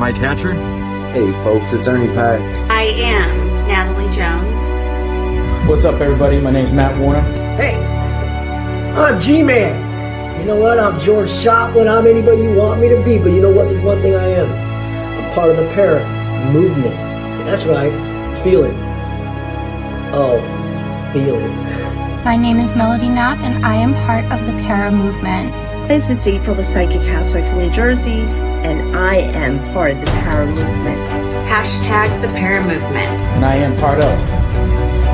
Mike Hatcher. Hey folks, it's Ernie Pack. I am Natalie Jones. What's up, everybody? My name's Matt Warner. Hey, I'm G-Man. You know what? I'm George Shoplin. I'm anybody you want me to be, but you know what? There's one thing I am. I'm part of the para movement. That's right. Feel it. Oh, feel it. My name is Melody Knapp, and I am part of the para movement. It's April, the Psychic Housewife from New Jersey, and I am part of the para movement. Hashtag the para movement. And I am part of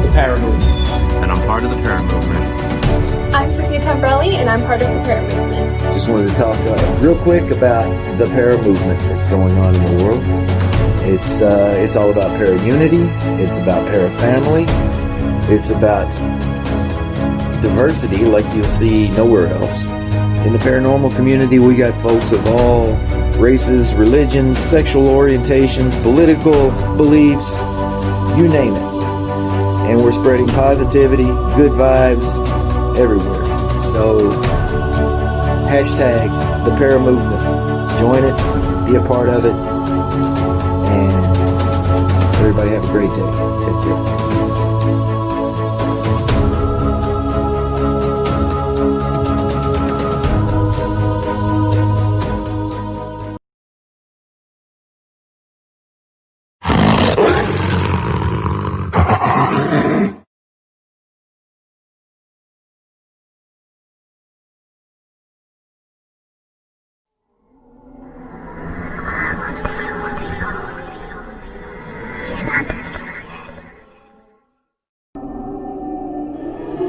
the para movement. And I'm part of the para movement. I'm Sophia Tambrelli, and I'm part of the para movement. Just wanted to talk real quick about the para movement that's going on in the world. It's all about para unity. It's about para family. It's about diversity like you'll see nowhere else. In the paranormal community, we got folks of all races, religions, sexual orientations, political beliefs, you name it. And we're spreading positivity, good vibes everywhere. So, hashtag the para movement. Join it, be a part of it, and everybody have a great day. Take care.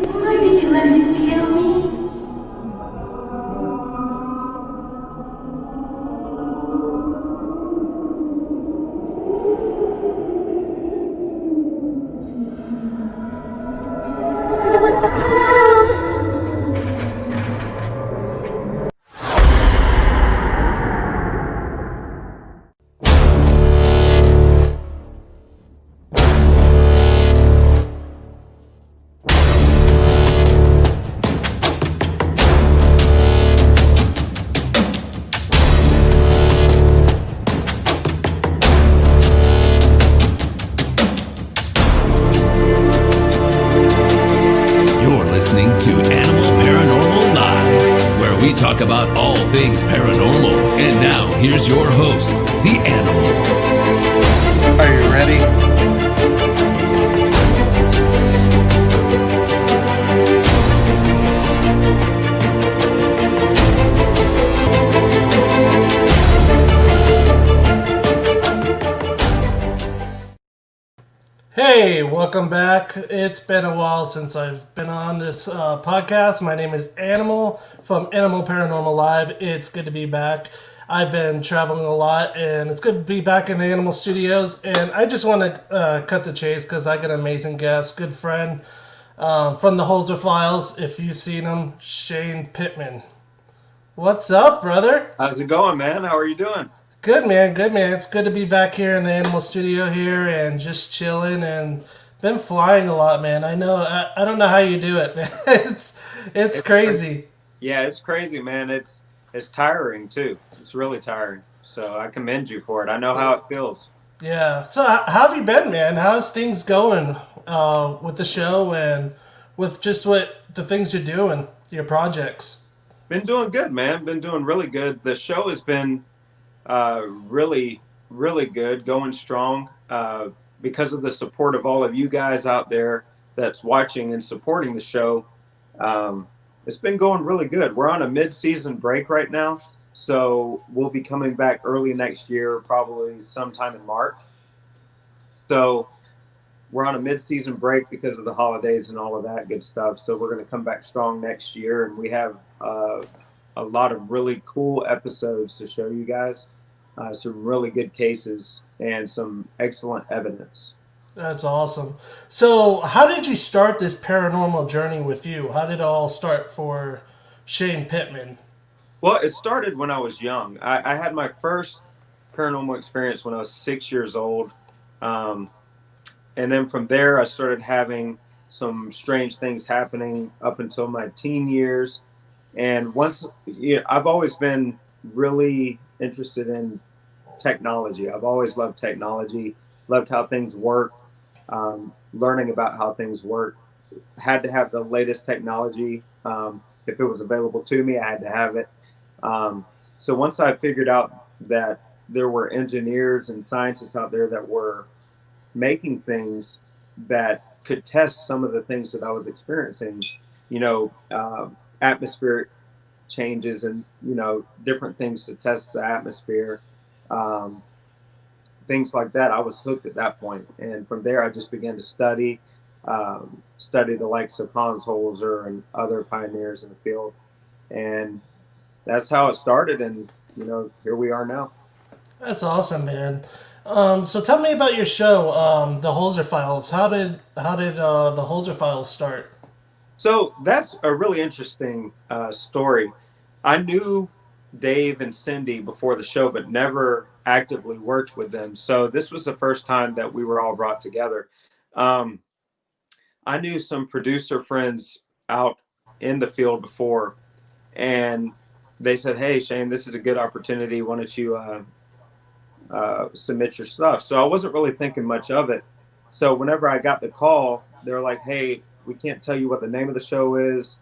Why did you let him kill me? It was the clown. Listening to Animal Paranormal Live, where we talk about all things paranormal. And now, here's your host, the Animal. Are you ready? Hey, welcome back. It's been a while since I've been on this podcast. My name is Animal from Animal Paranormal Live. It's good to be back. I've been traveling a lot, and it's good to be back in the Animal Studios. And I just want to cut the chase because I got an amazing guest, good friend from the Holzer Files. If you've seen him, Shane Pittman. What's up, brother? How's it going, man? How are you doing? Good, man. Good, man. It's good to be back here in the Animal Studio here and just chilling and been flying a lot, man. I know. I don't know how you do it, man. It's crazy. Yeah, it's crazy, man. It's tiring, too. It's really tiring. So I commend you for it. I know how it feels. Yeah. So how have you been, man? How's things going with the show and with just what the things you're doing, your projects? Been doing good, man. Been doing really good. The show has been really, really good, going strong because of the support of all of you guys out there that's watching and supporting the show. It's been going really good. We're on a mid-season break right now, so we'll be coming back early next year, probably sometime in March. So we're on a mid-season break because of the holidays and all of that good stuff. So we're going to come back strong next year, and we have a lot of really cool episodes to show you guys. Some really good cases and some excellent evidence. That's awesome. So how did you start this paranormal journey with you? How did it all start for Shane Pittman? Well, it started when I was young. I had my first paranormal experience when I was 6 years old. And then from there, I started having some strange things happening up until my teen years. And once, I've always been really interested in technology. I've always loved technology, loved how things worked, learning about how things work. Had to have the latest technology. If it was available to me, I had to have it. Um, so once I figured out that there were engineers and scientists out there that were making things that could test some of the things that I was experiencing, atmospheric changes and, different things to test the atmosphere, um, things like that. I was hooked at that point. And from there, I just began to study the likes of Hans Holzer and other pioneers in the field. And that's how it started. And, here we are now. That's awesome, man. So tell me about your show, the Holzer Files. How did the Holzer Files start? So that's a really interesting story. I knew Dave and Cindy before the show, but never actively worked with them. So this was the first time that we were all brought together. Um, I knew some producer friends out in the field before, and they said, "Hey, Shane, this is a good opportunity. Why don't you submit your stuff?" So I wasn't really thinking much of it. So whenever I got the call, they're like, "Hey, we can't tell you what the name of the show is.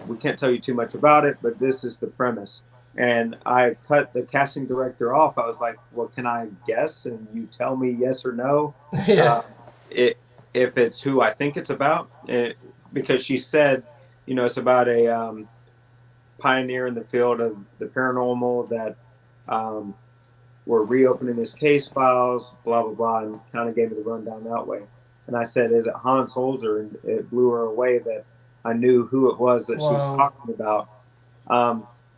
We can't tell you too much about it, but this is the premise." And I cut the casting director off. I was like, "Well, can I guess and you tell me yes or no? Yeah. If it's who I think it's about?" Because she said, it's about a pioneer in the field of the paranormal that um, we're reopening his case files, blah, blah, blah, and kind of gave me the rundown that way. And I said, "Is it Hans Holzer?" And it blew her away that I knew who it was that she was talking about.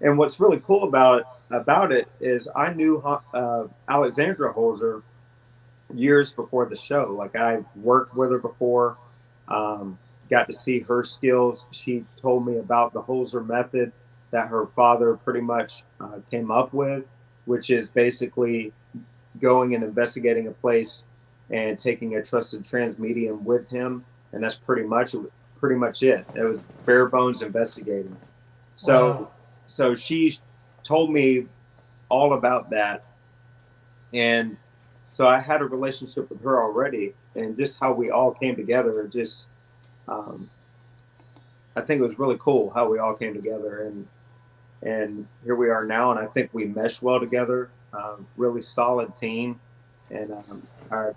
And what's really cool about it is I knew Alexandra Holzer years before the show. Like, I worked with her before, got to see her skills. She told me about the Holzer method that her father pretty much came up with, which is basically going and investigating a place and taking a trusted trans medium with him, and that's pretty much it. It was bare bones investigating. So so she told me all about that, and so I had a relationship with her already, and just how we all came together. Just um, I think it was really cool how we all came together, and here we are now, and I think we mesh well together. Really solid team, and I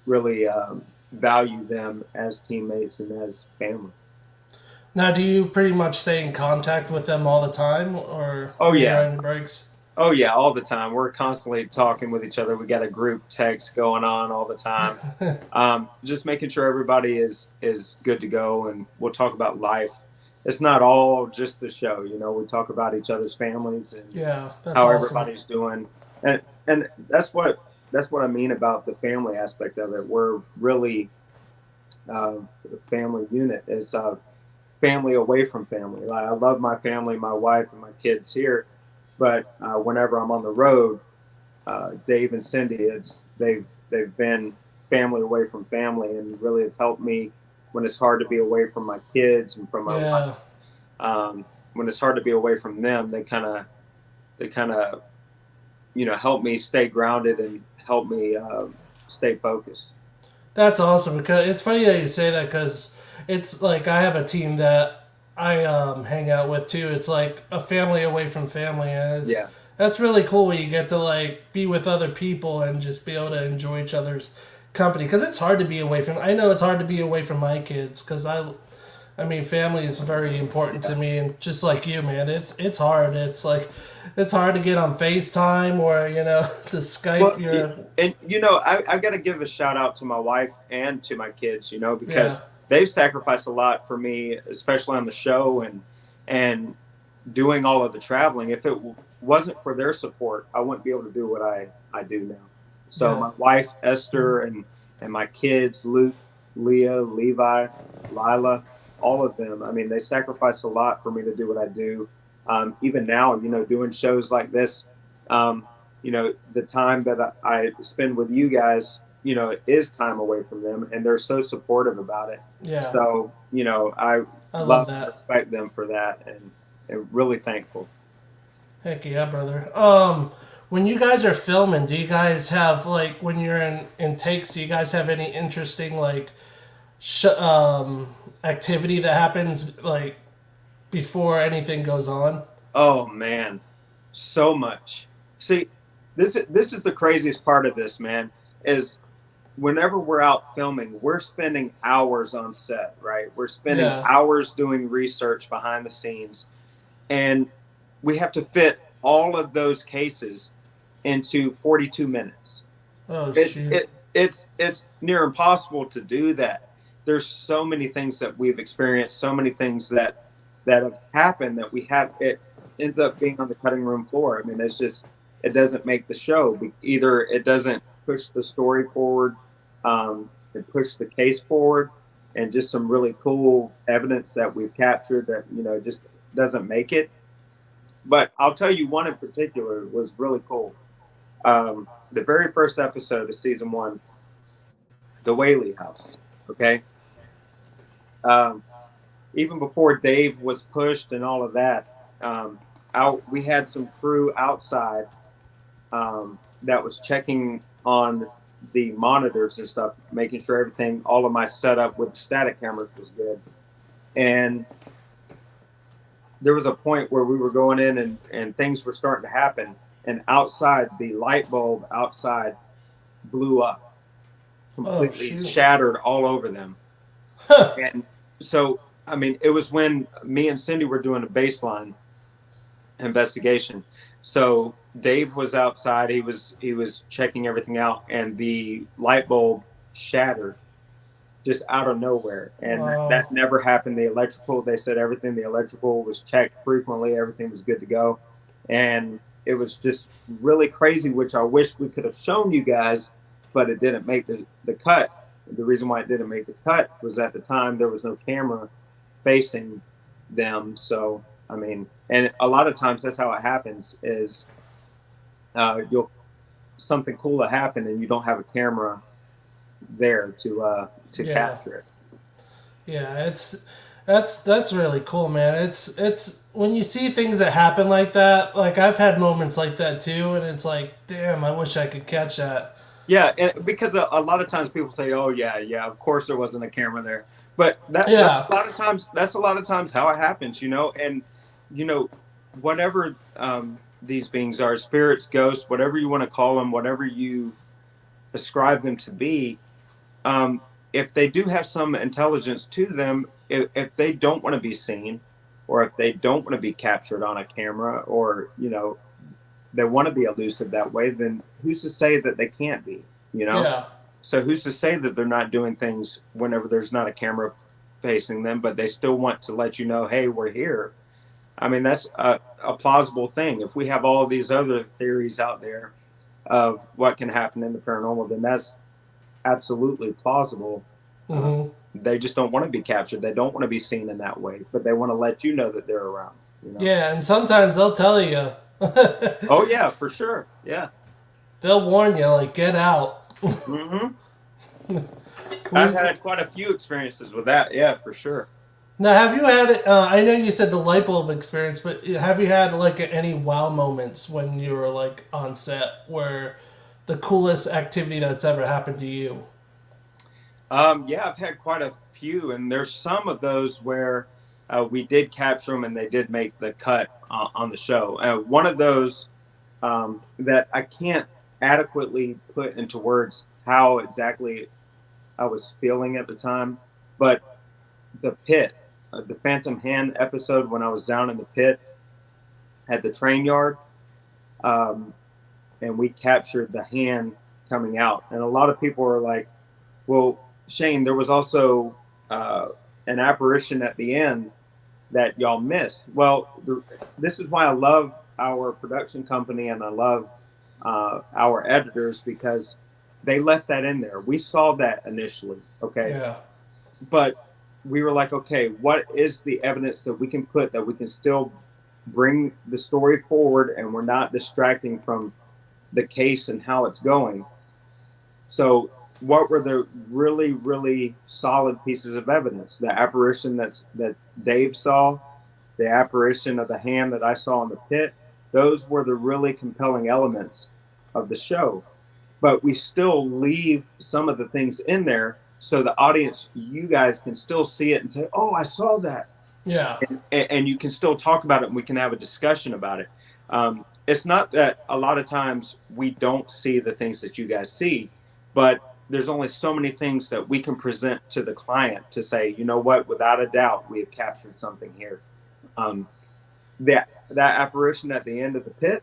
really value them as teammates and as family. Now, do you pretty much stay in contact with them all the time, or Oh yeah, during breaks? oh yeah, all the time. We're constantly talking with each other. We got a group text going on all the time, just making sure everybody is good to go, and we'll talk about life. It's not all just the show, we talk about each other's families and Yeah, that's how awesome. everybody's doing, and that's what I mean about the family aspect of it. We're really a family unit. It's family away from family. Like, I love my family, my wife and my kids here, but whenever I'm on the road, Dave and Cindy, they've been family away from family, and really have helped me when it's hard to be away from my kids and from my wife. When it's hard to be away from them, they kind of help me stay grounded and help me stay focused. That's awesome, because it's funny that you say that, because it's like I have a team that I hang out with too. It's like a family away from family, and that's really cool when you get to like be with other people and just be able to enjoy each other's company, because it's hard to be away from. I know it's hard to be away from my kids, because I mean, family is very important to me, and just like you, man, it's hard. It's like it's hard to get on FaceTime or to Skype. I've got to give a shout out to my wife and to my kids, because they've sacrificed a lot for me, especially on the show and doing all of the traveling. If it wasn't for their support, I wouldn't be able to do what I do now. So my wife Esther and my kids Luke, Leah, Levi, Lila, all of them. I mean, they sacrifice a lot for me to do what I do. Even now, doing shows like this, the time that I spend with you guys, is time away from them, and they're so supportive about it. Yeah. So, I love that. and respect them for that, and really thankful. Heck yeah, brother. when you guys are filming, do you guys have like when you're in takes? Do you guys have any interesting like activity that happens like before anything goes on? Oh man, so much. See, this is the craziest part of this, man, is whenever we're out filming, we're spending hours on set, right? We're spending Yeah. hours doing research behind the scenes, and we have to fit all of those cases into 42 minutes. Oh It's shoot. it's near impossible to do that. There's so many things that we've experienced, so many things that have happened that we have. It ends up being on the cutting room floor. I mean, it's just it doesn't make the show. Either it doesn't push the story forward, it pushed the case forward, and just some really cool evidence that we've captured that just doesn't make it. But I'll tell you one in particular was really cool. The very first episode of season one, the Whaley House. Okay. Um, Even before Dave was pushed and all of that, we had some crew outside that was checking on the monitors and stuff, making sure everything, all of my setup with static cameras was good. And there was a point where we were going in and things were starting to happen. And outside, the light bulb outside blew up, completely shattered all over them. And so, I mean, it was when me and Cindy were doing a baseline investigation. So Dave was outside. He was checking everything out, and the light bulb shattered just out of nowhere. And that never happened. The electrical, they said everything. The electrical was checked frequently. Everything was good to go, and it was just really crazy. Which I wish we could have shown you guys, but it didn't make the cut. The reason why it didn't make the cut was at the time there was no camera facing them. So, I mean, and a lot of times that's how it happens is something cool to happen and you don't have a camera there to capture it. Yeah, that's really cool, man. It's when you see things that happen like that, like I've had moments like that too, and it's like, damn, I wish I could catch that. Yeah, and because a lot of times people say, "Oh yeah, of course there wasn't a camera there," but that's a lot of times how it happens, and whatever these beings are, spirits, ghosts, whatever you want to call them, whatever you ascribe them to be, if they do have some intelligence to them, if they don't want to be seen, or if they don't want to be captured on a camera, or they want to be elusive that way, then who's to say that they can't be, Yeah. So who's to say that they're not doing things whenever there's not a camera facing them, but they still want to let you know, hey, we're here. I mean, that's a plausible thing. If we have all of these other theories out there of what can happen in the paranormal, then that's absolutely plausible. They just don't want to be captured. They don't want to be seen in that way, but they want to let you know that they're around. Yeah, and sometimes they'll tell you. Oh yeah, for sure. Yeah, they'll warn you, like, get out. I've had quite a few experiences with that. Yeah, for sure. Now, have you had? I know you said the light bulb experience, but have you had like any wow moments when you were like on set where the coolest activity that's ever happened to you? Yeah, I've had quite a few, and there's some of those where we did capture them and they did make the cut on the show. One of those that I can't adequately put into words how exactly I was feeling at the time, but the pit, the Phantom Hand episode when I was down in the pit at the train yard, and we captured the hand coming out. And a lot of people were like, well, Shane, there was also an apparition at the end that y'all missed. Well, this is why I love our production company and I love our editors, because they left that in there. We saw that initially, okay? Yeah. But we were like, okay, what is the evidence that we can put that we can still bring the story forward and we're not distracting from the case and how it's going? So what were the really, really solid pieces of evidence? The apparition that Dave saw, the apparition of the hand that I saw in the pit, Those were the really compelling elements of the show. But we still leave some of the things in there so the audience, you guys can still see it and say, oh, I saw that. Yeah. And you can still talk about it and we can have a discussion about it. It's not that a lot of times we don't see the things that you guys see, but there's only so many things that we can present to the client to say, you know what, without a doubt, we have captured something here. That apparition at the end of the pit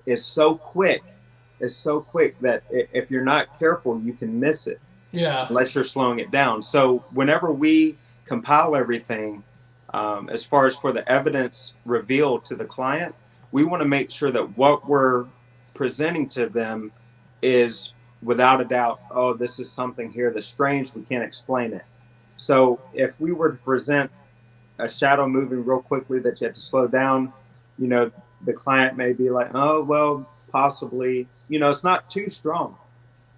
is so quick. It's so quick that if you're not careful, you can miss it. Yeah. Unless you're slowing it down. So whenever we compile everything, as far as for the evidence revealed to the client, we want to make sure that what we're presenting to them is without a doubt, oh, this is something here that's strange, we can't explain it. So if we were to present a shadow moving real quickly that you have to slow down, you know, the client may be like, oh, well, possibly, you know, it's not too strong.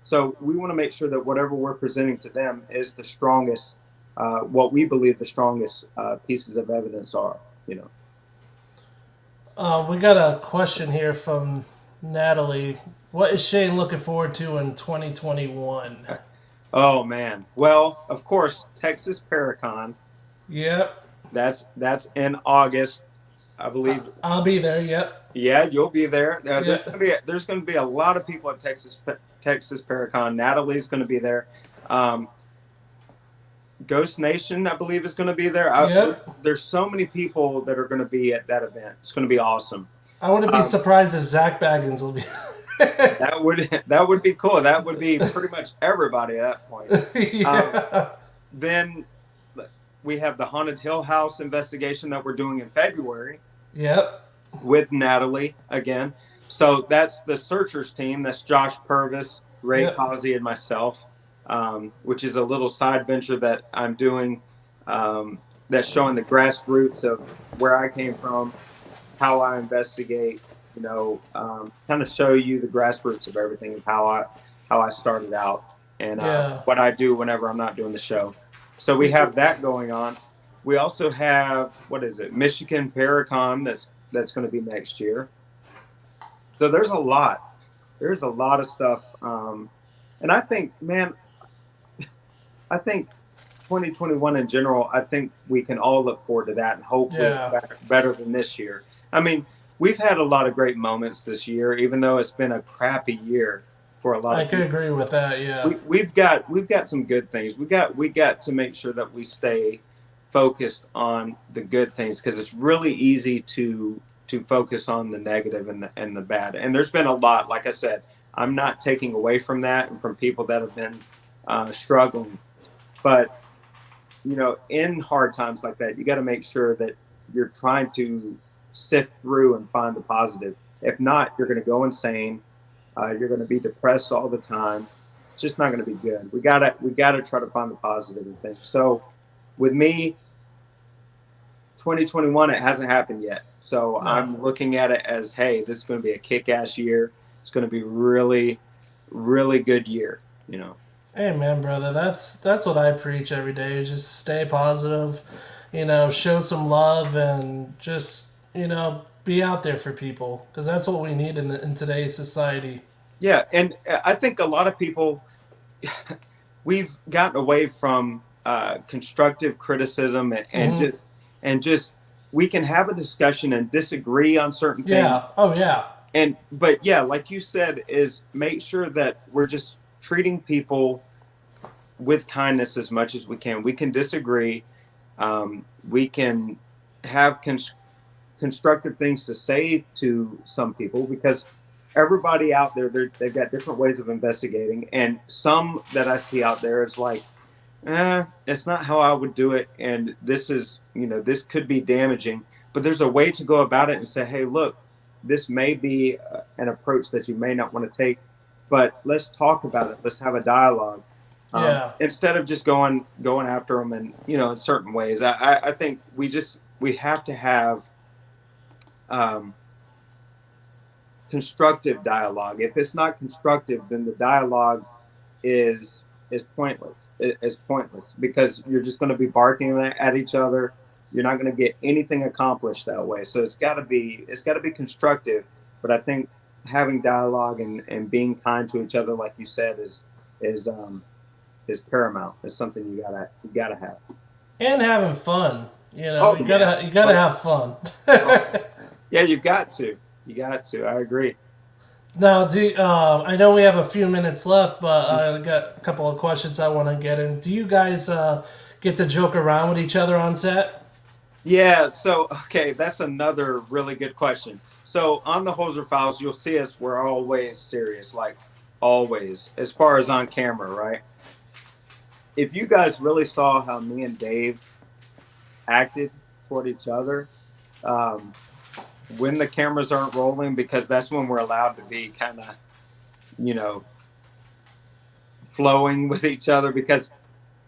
So we want to make sure that whatever we're presenting to them is the strongest, what we believe the strongest pieces of evidence are, you know. We got a question here from Natalie. What is Shane looking forward to in 2021? Oh, man. Well, of course, Texas Paracon. Yep. That's in August, I believe. I'll be there, yep. Yeah, you'll be there. There's going to be a lot of people at Texas Paracon. Natalie's going to be there. Ghost Nation, I believe, is going to be there. There's so many people that are going to be at that event. It's going to be awesome. I wouldn't be surprised if Zach Baggins will be. that would be cool. That would be pretty much everybody at that point. Yeah. Then we have the Haunted Hill House investigation that we're doing in February. Yep. With Natalie again. So that's the searchers team. That's Josh Purvis, Ray Causey, and myself, which is a little side venture that I'm doing that's showing the grassroots of where I came from, how I investigate, you know, kind of show you the grassroots of everything of how I started out and what I do whenever I'm not doing the show. So we have that going on. We also have, Michigan Paracon that's going to be next year. So there's a lot. There's a lot of stuff. And I think, man, 2021 in general, I think we can all look forward to that and hopefully it's better than this year. I mean, we've had a lot of great moments this year, even though it's been a crappy year for a lot of people. I could agree with that, yeah. We've got some good things. We got to make sure that we stay focused on the good things, because it's really easy to focus on the negative and the bad. And there's been a lot, like I said, I'm not taking away from that and from people that have been struggling. But, you know, in hard times like that, you got to make sure that you're trying to sift through and find the positive. If not, you're going to go insane. You're going to be depressed all the time. It's just not going to be good. We gotta try to find the positive in things. So with me, 2021, it hasn't happened yet. So I'm looking at it as, hey, this is going to be a kick-ass year. It's going to be really, really good year, you know. Amen, brother. That's what I preach every day. Just stay positive, you know, show some love, and just, you know, be out there for people, because that's what we need in today's society. Yeah, and I think a lot of people, we've gotten away from constructive criticism and just we can have a discussion and disagree on certain things. Yeah. Oh yeah. But like you said, is make sure that we're just treating people with kindness as much as we can. We can disagree. We can have constructive things to say to some people, because everybody out there, they've got different ways of investigating. And some that I see out there, it's like, it's not how I would do it. And this is, you know, this could be damaging, but there's a way to go about it and say, hey, look, this may be an approach that you may not want to take, but let's talk about it. Let's have a dialogue. Instead of just going after them and, you know, in certain ways. I think we have to have constructive dialogue. If it's not constructive, then the dialogue is pointless. It's pointless, because you're just going to be barking at each other. you're not going to get anything accomplished that way. So it's got to be constructive. But I think having dialogue and being kind to each other, like you said, is paramount. It's something you gotta have. And having fun. You gotta have fun. Yeah, you got to. You got to. I agree. Now, I know we have a few minutes left, but I got a couple of questions I want to get in. Do you guys get to joke around with each other on set? Yeah. So, okay, that's another really good question. So on the Hoser Files, you'll see us. We're always serious, like always, as far as on camera, right? If you guys really saw how me and Dave acted toward each other, when the cameras aren't rolling, because that's when we're allowed to be kind of, you know, flowing with each other. Because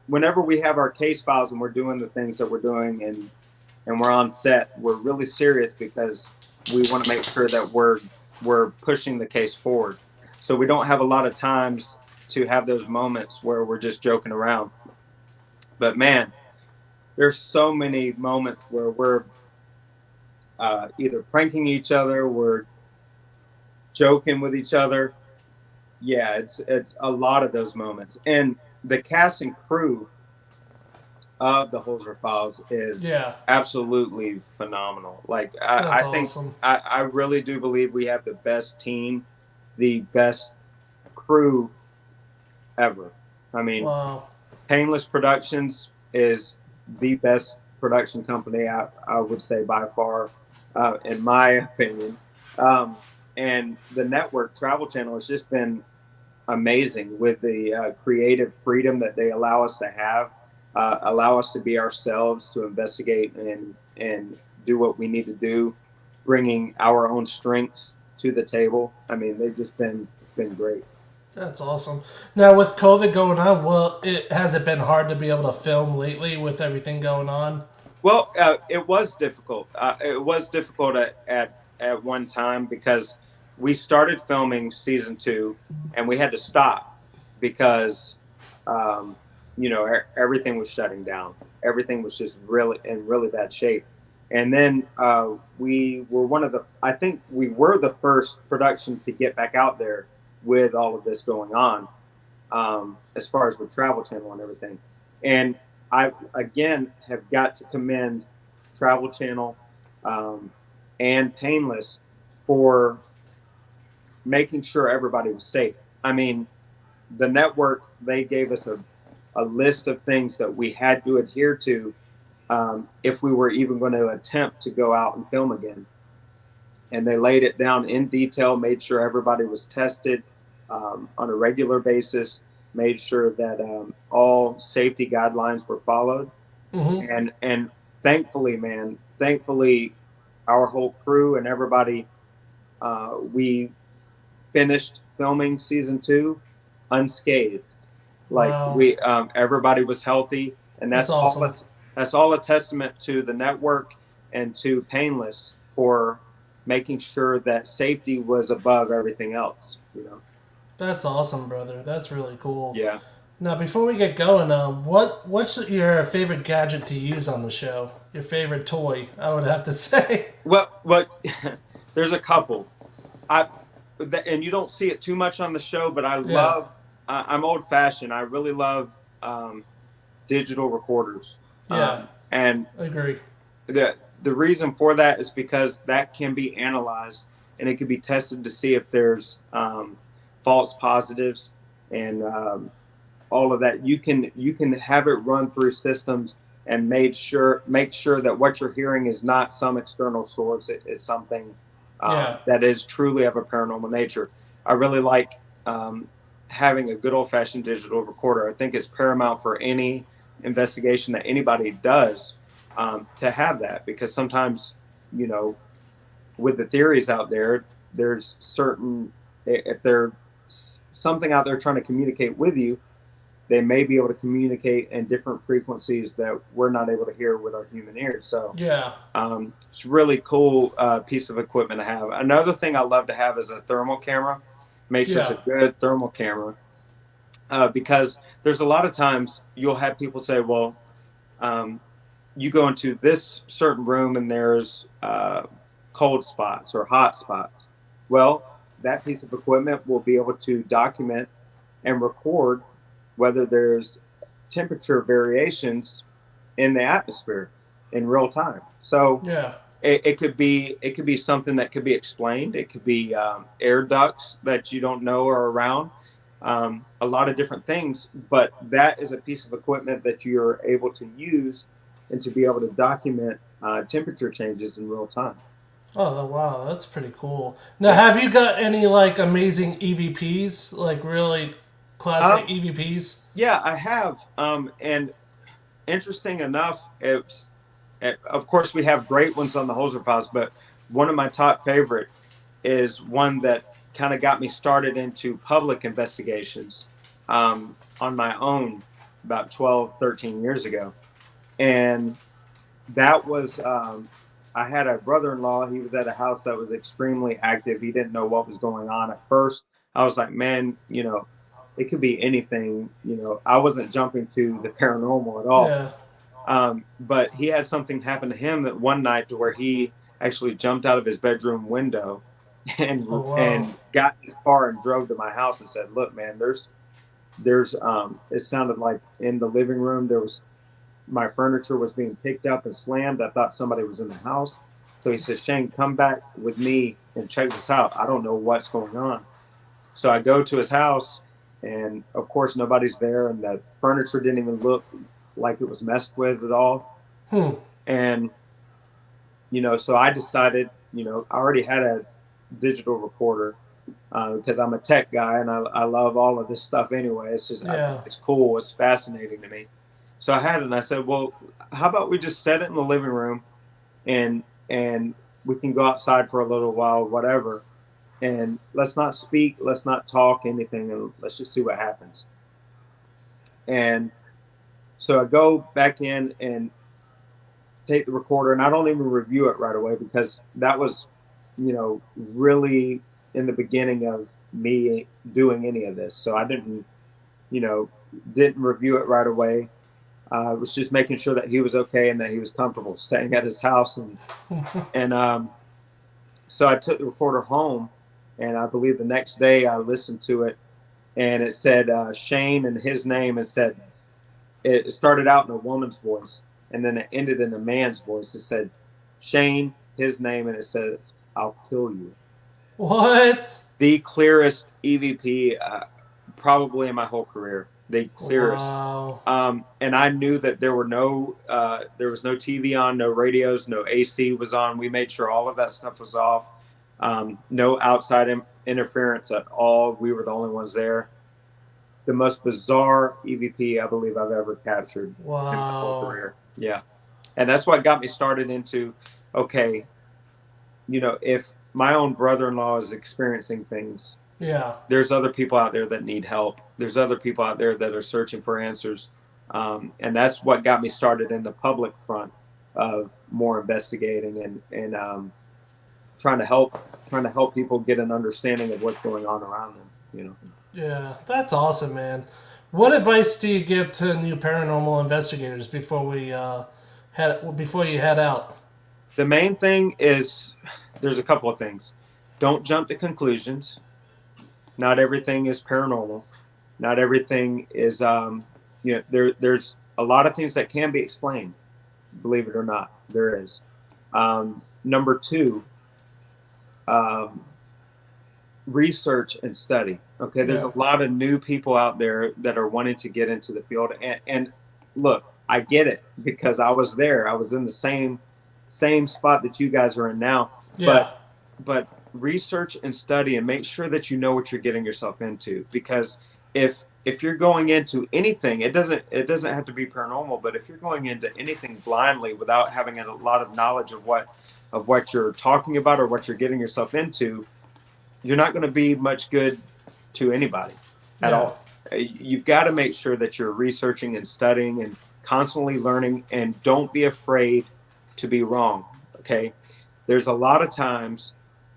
whenever we have our case files and we're doing the things that we're doing and we're on set, we're really serious because we want to make sure that we're pushing the case forward. So we don't have a lot of times to have those moments where we're just joking around. But man, there's so many moments where we're either pranking each other, we're joking with each other. Yeah, it's a lot of those moments. And the cast and crew of the Holzer Files is absolutely phenomenal. Like I think awesome. I really do believe we have the best team, the best crew ever. I mean, wow. Painless Productions is the best production company I would say by far, in my opinion. And the network Travel Channel has just been amazing with the creative freedom that they allow us to have, allow us to be ourselves, to investigate and do what we need to do, bringing our own strengths to the table. I mean, they've just been great. That's awesome. Now, with COVID going on, has it been hard to be able to film lately with everything going on? Well, it was difficult. It was difficult at one time because we started filming season 2 and we had to stop because, everything was shutting down. Everything was just really in really bad shape. And then we were I think we were the first production to get back out there with all of this going on, as far as with Travel Channel and everything. And I, again, have got to commend Travel Channel and Painless for making sure everybody was safe. I mean, the network, they gave us a list of things that we had to adhere to if we were even going to attempt to go out and film again. And they laid it down in detail, made sure everybody was tested on a regular basis, made sure that all safety guidelines were followed. Mm-hmm. And thankfully, our whole crew and everybody, we finished filming season 2 unscathed. Like wow. Everybody was healthy, and that's awesome. That's all a testament to the network and to Painless for making sure that safety was above everything else. That's awesome, brother. That's really cool. Yeah. Now, before we get going, what's your favorite gadget to use on the show? Your favorite toy, I would have to say. Well, there's a couple. And you don't see it too much on the show, but I love. I'm old-fashioned. I really love digital recorders. Yeah. And I agree. The reason for that is because that can be analyzed and it can be tested to see if there's false positives and all of that. You can have it run through systems and make sure that what you're hearing is not some external source. It's something that is truly of a paranormal nature. I really like having a good old-fashioned digital recorder. I think it's paramount for any investigation that anybody does to have that, because sometimes, with the theories out there, there's certain, if there's something out there trying to communicate with you, they may be able to communicate in different frequencies that we're not able to hear with our human ears. So it's a really cool piece of equipment to have. Another thing I love to have is a thermal camera. Make sure it's a good thermal camera, because there's a lot of times you'll have people say, well, you go into this certain room and there's cold spots or hot spots. Well, that piece of equipment will be able to document and record whether there's temperature variations in the atmosphere in real time. So Yeah. it could be something that could be explained. It could be air ducts that you don't know are around. A lot of different things, but that is a piece of equipment that you're able to use and to be able to document temperature changes in real time. Oh wow, that's pretty cool. Now, have you got any like amazing EVPs, like really classic EVPs? Yeah, I have. And interesting enough, of course we have great ones on the Hoser Files, but one of my top favorite is one that kind of got me started into public investigations on my own about 12, 13 years ago. And that was, I had a brother-in-law. He was at a house that was extremely active. He didn't know what was going on at first. I was like, man, it could be anything. I wasn't jumping to the paranormal at all. Yeah. But he had something happen to him that one night to where he actually jumped out of his bedroom window and Oh, wow. and got in his car and drove to my house and said, "Look, man, there's it sounded like in the living room there was my furniture was being picked up and slammed. I thought somebody was in the house." So he said, "Shane, come back with me and check this out. I don't know what's going on." So I go to his house, and of course nobody's there, and the furniture didn't even look like it was messed with at all. And so I decided, I already had a digital recorder because I'm a tech guy and I love all of this stuff anyway. It's just it's cool, it's fascinating to me. So I had it, and I said, well, how about we just set it in the living room, and we can go outside for a little while, whatever, and let's not speak, let's not talk anything, and let's just see what happens. And so I go back in and take the recorder, and I don't even review it right away because that was, really in the beginning of me doing any of this. So I didn't review it right away. I was just making sure that he was okay and that he was comfortable staying at his house. And so I took the recorder home, and I believe the next day I listened to it, and it said Shane and his name. It started out in a woman's voice, and then it ended in a man's voice. It said Shane, his name, and it said, "I'll kill you." What? The clearest EVP probably in my whole career. The clearest. Wow. And I knew that there was no TV on, no radios, no AC was on. We made sure all of that stuff was off. No outside interference at all. We were the only ones there. The most bizarre EVP I believe I've ever captured in my whole career. Yeah. And that's what got me started into, okay, if my own brother-in-law is experiencing things, there's other people out there that need help. There's other people out there that are searching for answers. And that's what got me started in the public front of more investigating and trying to help people get an understanding of what's going on around them, Yeah, that's awesome, man. What advice do you give to new paranormal investigators before you head out? The main thing is there's a couple of things. Don't jump to conclusions. Not everything is paranormal. Not everything is there's a lot of things that can be explained. Believe it or not, there is. Number two, research and study. Okay, there's a lot of new people out there that are wanting to get into the field, and look, I get it because I was there. I was in the same spot that you guys are in now. But research and study and make sure that you know what you're getting yourself into, because if you're going into anything, it doesn't have to be paranormal, but if you're going into anything blindly without having a lot of knowledge of what you're talking about or what you're getting yourself into, you're not going to be much good to anybody at all. You've got to make sure that you're researching and studying and constantly learning, and don't be afraid to be wrong. Okay, there's a lot of times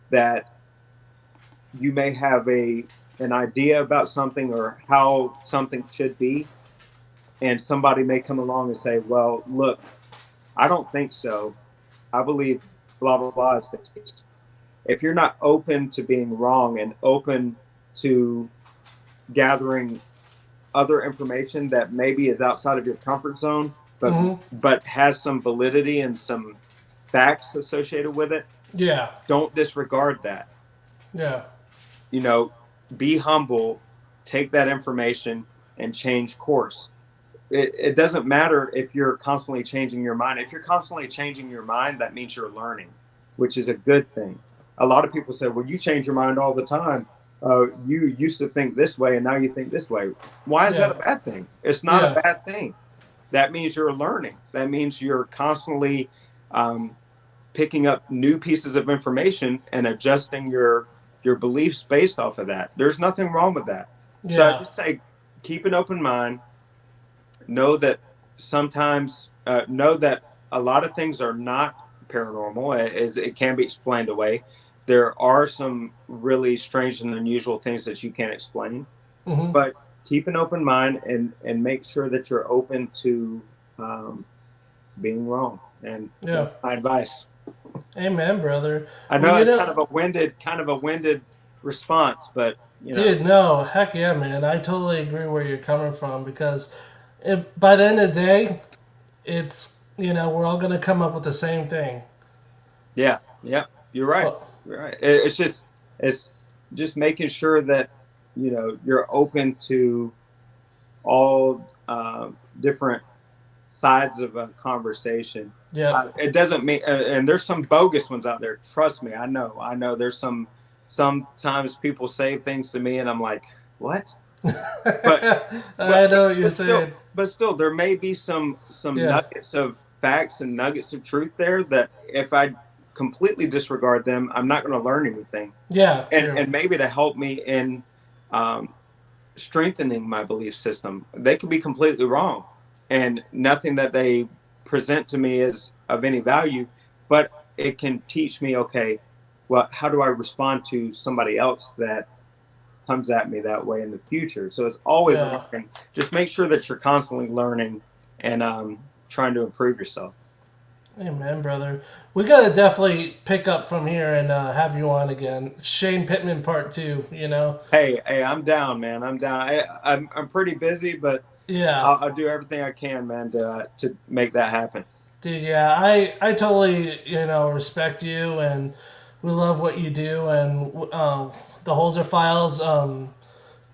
that you may have an idea about something or how something should be, and somebody may come along and say, well, look, I don't think so. I believe blah, blah, blah is the case. If you're not open to being wrong and open to gathering other information that maybe is outside of your comfort zone, but has some validity and some facts associated with it, Yeah. don't disregard that. Yeah. You know, be humble, take that information and change course. It doesn't matter if you're constantly changing your mind. If you're constantly changing your mind, that means you're learning, which is a good thing. A lot of people say, well, you change your mind all the time. You used to think this way and now you think this way. Why is that a bad thing? It's not a bad thing. That means you're learning. That means you're constantly picking up new pieces of information and adjusting your beliefs based off of that. There's nothing wrong with that. Yeah. So I just say, keep an open mind. Know that sometimes, know that a lot of things are not paranormal, as it can be explained away. There are some really strange and unusual things that you can't explain, but keep an open mind and make sure that you're open to being wrong. And that's my advice. Amen, brother. I know it's kind of a winded response, but dude, no, heck yeah, man. I totally agree where you're coming from, because by the end of the day, it's, we're all going to come up with the same thing. Yeah, you're right. You're right. It's just making sure that, you're open to all different sides of a conversation. Yeah. It doesn't mean, and there's some bogus ones out there. Trust me. I know there's sometimes people say things to me and I'm like, what? But I know what you're saying. But still, there may be some nuggets of facts and nuggets of truth there that if I completely disregard them, I'm not going to learn anything. Yeah. And maybe to help me in strengthening my belief system. They could be completely wrong, and nothing that they present to me is of any value, but it can teach me, okay, well, how do I respond to somebody else that comes at me that way in the future? So it's always learning. Just make sure that you're constantly learning and trying to improve yourself. Amen, brother. We gotta definitely pick up from here and have you on again. Shane Pittman Part 2. Hey, I'm down, man. I'm down. I'm pretty busy, but yeah, I'll do everything I can, man, to make that happen. Dude, yeah, I totally respect you, and we love what you do, and the Holzer Files.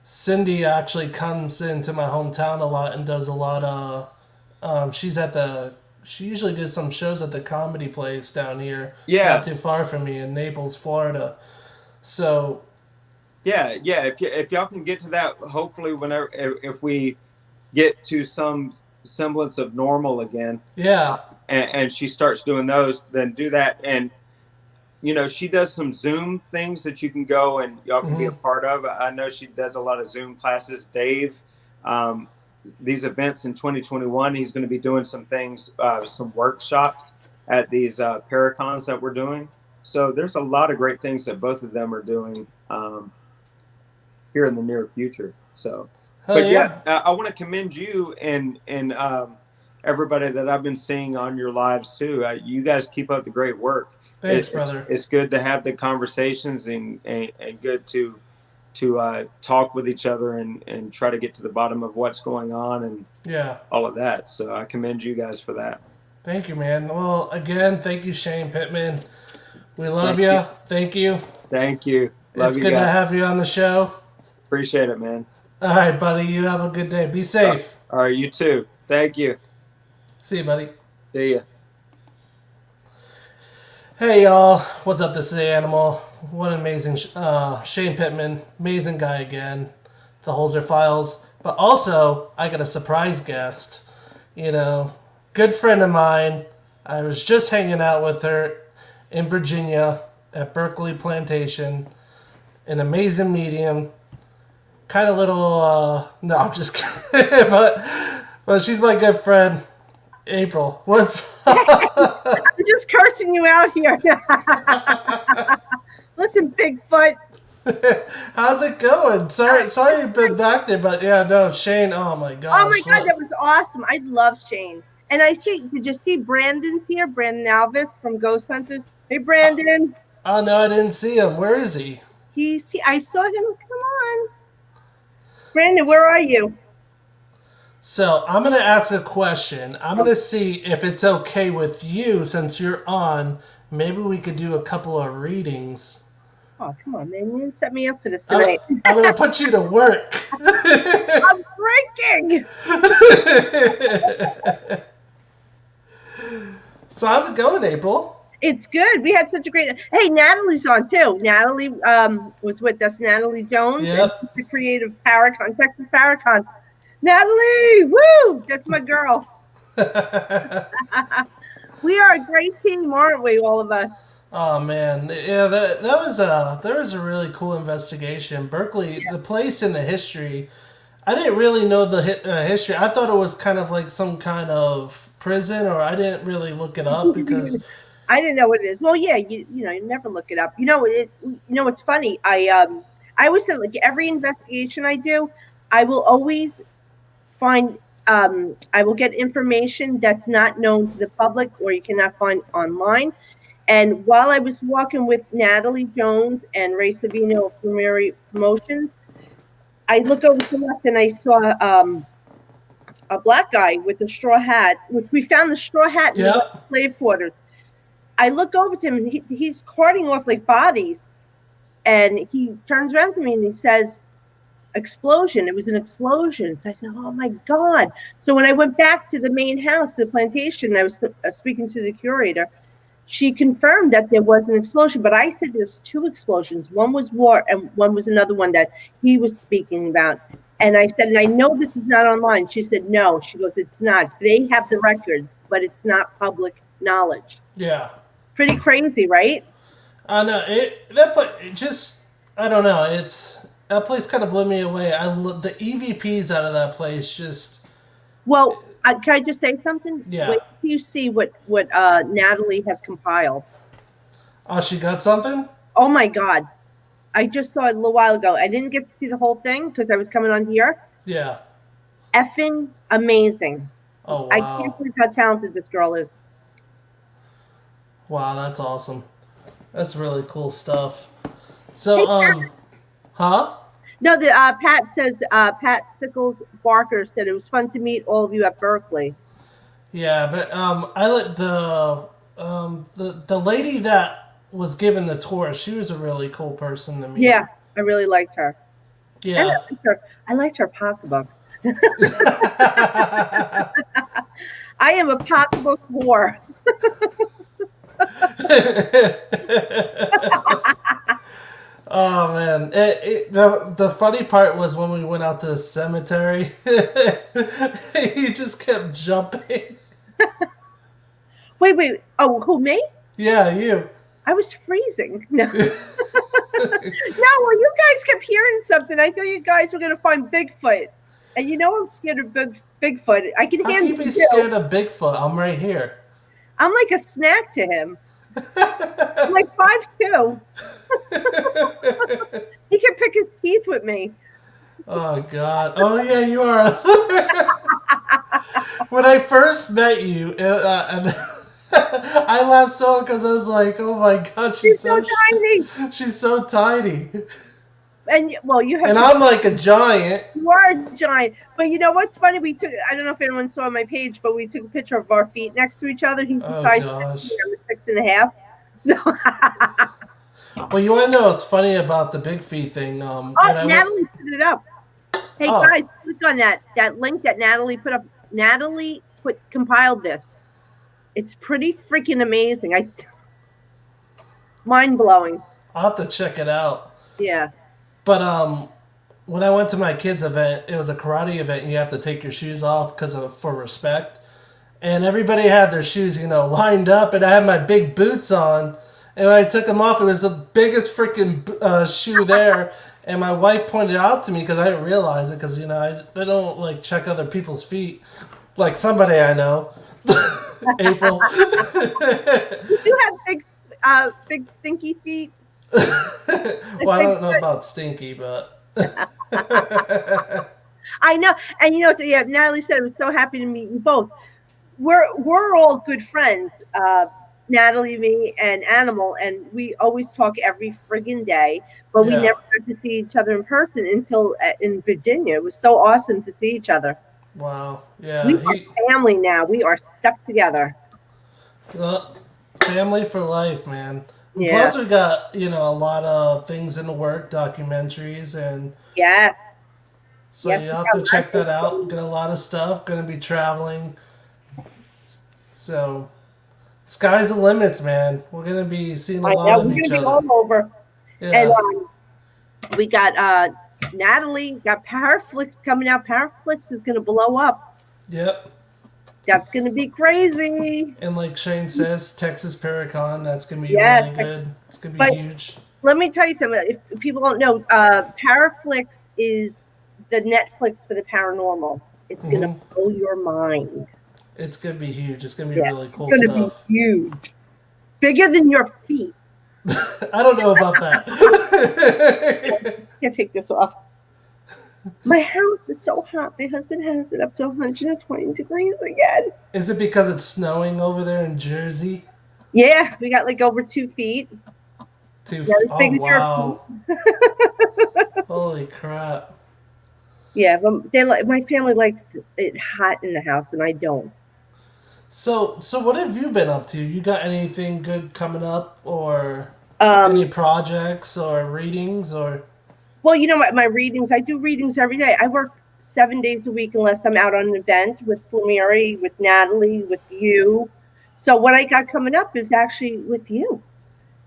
Cindy actually comes into my hometown a lot and does a lot of. She usually does some shows at the comedy place down here. Yeah. Not too far from me in Naples, Florida. So. Yeah. If y'all can get to that, hopefully, whenever if we get to some semblance of normal again. Yeah. And she starts doing those, then do that. And she does some Zoom things that you can go and y'all can be a part of. I know she does a lot of Zoom classes. Dave. These events in 2021, he's going to be doing some things, some workshops at these Paracons that we're doing. So there's a lot of great things that both of them are doing here in the near future. So, I want to commend you and everybody that I've been seeing on your lives too. You guys keep up the great work. Thanks, brother. It's good to have the conversations and good to talk with each other and try to get to the bottom of what's going on and all of that. So I commend you guys for that. Thank you, man. Well, again, thank you, Shane Pittman. We love you. Thank you. Thank you. Love it's you good guys. to have you on the show. Appreciate it, man. All right, buddy. You have a good day. Be safe. All right, you too. Thank you. See you, buddy. See ya. Hey, y'all. What's up? This is Animal. What an amazing Shane Pittman. Amazing guy again. The Holzer Files. But also, I got a surprise guest. Good friend of mine. I was just hanging out with her in Virginia at Berkeley Plantation. An amazing medium. Kind of little, no, I'm just kidding. but she's my good friend, April. What's up? I'm just cursing you out here. Listen, Bigfoot. How's it going? Sorry you've been back there, but yeah, no, Shane, oh my gosh. Oh my God, that was awesome. I love Shane. And I see, did you see Brandon's here? Brandon Alvis from Ghost Hunters. Hey, Brandon. Oh, no, I didn't see him. Where is he? I saw him. Come on. Brandon, where are you? So I'm going to ask a question. I'm going to see if it's okay with you since you're on. Maybe we could do a couple of readings. Oh, come on, man. You didn't set me up for this today. I'm going to put you to work. I'm drinking. So how's it going, April? It's good. We had such a great. Hey, Natalie's on too. Natalie was with us. Natalie Jones, Yep. and the creative Paracon, Texas Paracon. Natalie, woo! That's my girl. We are a great team, aren't we? All of us. Oh man, yeah, that was a really cool investigation. Berkeley, the place in the history. I didn't really know the history. I thought it was kind of like some kind of prison, or I didn't really look it up because I didn't know what it is. Well, yeah, you never look it up. It's funny. I always say, like, every investigation I do, I will always find I will get information that's not known to the public or you cannot find online. And while I was walking with Natalie Jones and Ray Savino of Primary Promotions, I look over to the left and I saw a black guy with a straw hat, which we found the straw hat in the slave quarters. I look over to him and he's carting off like bodies. And he turns around to me and he says, explosion. It was an explosion. So I said, oh my God. So when I went back to the main house, the plantation, I was speaking to the curator. She confirmed that there was an explosion, but I said there's two explosions. One was war and one was another one that he was speaking about. And I said, and I know this is not online. She said, no. She goes, it's not. They have the records, but it's not public knowledge. Yeah. Pretty crazy, right? No, I don't know. That place kind of blew me away. The EVPs out of that place just. Well, can I just say something? Yeah. Wait till you see what Natalie has compiled. Oh, she got something? Oh my God. I just saw it a little while ago. I didn't get to see the whole thing because I was coming on here. Yeah. Effing amazing. Oh, wow. I can't believe how talented this girl is. Wow, that's awesome. That's really cool stuff. So, huh? No, Pat says, Pat Sickles Barker said it was fun to meet all of you at Berkeley. Yeah, but I like the lady that was given the tour. She was a really cool person to meet. Yeah, I really liked her. Yeah, I liked her pocketbook. I am a pocketbook whore. Oh man, the funny part was when we went out to the cemetery. He just kept jumping. Wait. Oh, who, me? Yeah, you. I was freezing. No. No, well, you guys kept hearing something. I thought you guys were going to find Bigfoot. And you know I'm scared of Bigfoot. I can How handle can you be scared of Bigfoot? I'm right here. I'm like a snack to him. I'm like 5'2". He can pick his teeth with me. Oh, God. Oh, yeah, you are. When I first met you, and I laughed so because I was like, oh, my God, she's so tiny. She's so tiny. And, well, you have. And I'm like a giant. You are a giant. But you know what's funny? I don't know if anyone saw my page, but we took a picture of our feet next to each other. He's the size 6.5. So. Well, you want to know what's funny about the big feet thing? Natalie put it up. Hey, guys, click on that link that Natalie put up. Natalie compiled this. It's pretty freaking amazing. Mind-blowing. I'll have to check it out. Yeah. But when I went to my kids' event, it was a karate event, and you have to take your shoes off for respect. And everybody had their shoes, lined up, and I had my big boots on. And when I took them off, it was the biggest freaking shoe there. And my wife pointed out to me because I didn't realize it because, I don't like check other people's feet like somebody I know. April. You have big stinky feet. Well, I don't know about stinky, but I know. And so yeah, Natalie said, I was so happy to meet you both. we're all good friends. Natalie, me, and Animal, and we always talk every friggin' day. But we Yeah. never got to see each other in person until in Virginia. It was so awesome to see each other. Wow. We Yeah. are family now. We are stuck together. Family for life, man. And Yeah. plus, we got a lot of things in the work, documentaries, and Yes. so Yes, you we have got to check lots that of out. things. Get a lot of stuff. Going to be traveling. So, sky's the limits, man. We're going to be seeing a I lot know of we're each gonna be other. all over. And Yeah. we got Natalie got Paraflix coming out. Paraflix is gonna blow up. Yep. That's gonna be crazy. And like Shane says, Texas Paracon, that's going to be Yes, really good. It's going to be but huge. let me tell you something. If people don't know, Paraflix is the Netflix for the paranormal. It's gonna Hmm. blow your mind. It's going to be huge. It's going to be Yeah, really it's cool gonna be stuff. huge, bigger than your feet. I don't know about that. Can't take this off. My house is so hot. My husband has it up to 120 degrees again. Is it because it's snowing over there in Jersey? Yeah, we got like over 2 feet. Oh, wow. Holy crap. Yeah, but my family likes it hot in the house, and I don't. So what have you been up to? You got anything good coming up, or any Um, projects or readings, or? well, you know what? My readings, I do readings every day. I work 7 days a week unless I'm out on an event with Flumeri, with Natalie, with you. So what I got coming up is actually with you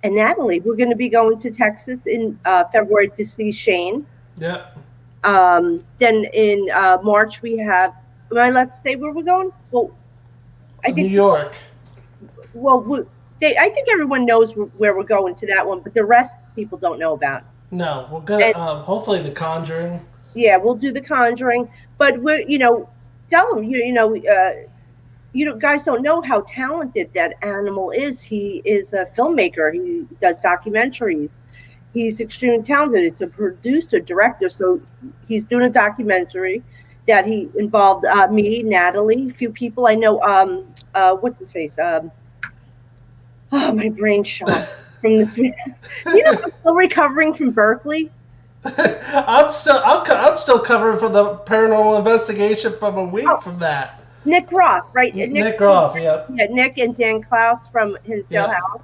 and Natalie. We're going to be going to Texas in February to see Shane. Yep. Then in March we have. Am I allowed to say where we're going? Well, I think New York. Well, I think everyone knows where we're going to that one, but the rest people don't know about. No, we're gonna And hopefully The Conjuring. yeah, we'll do The Conjuring, but we're tell them guys don't know how talented that animal is. He is a filmmaker. He does documentaries. He's extremely talented. He's a producer, director. So he's doing a documentary that he involved me, Natalie, a few people I know. What's his face? Oh, my brain shot from this. I'm still recovering from Berkeley. I'm still covering for the paranormal investigation from a week from that. Nick Groff, right? Nick Groff, yep. Yeah, Nick and Dan Klaus from Hinsdale House.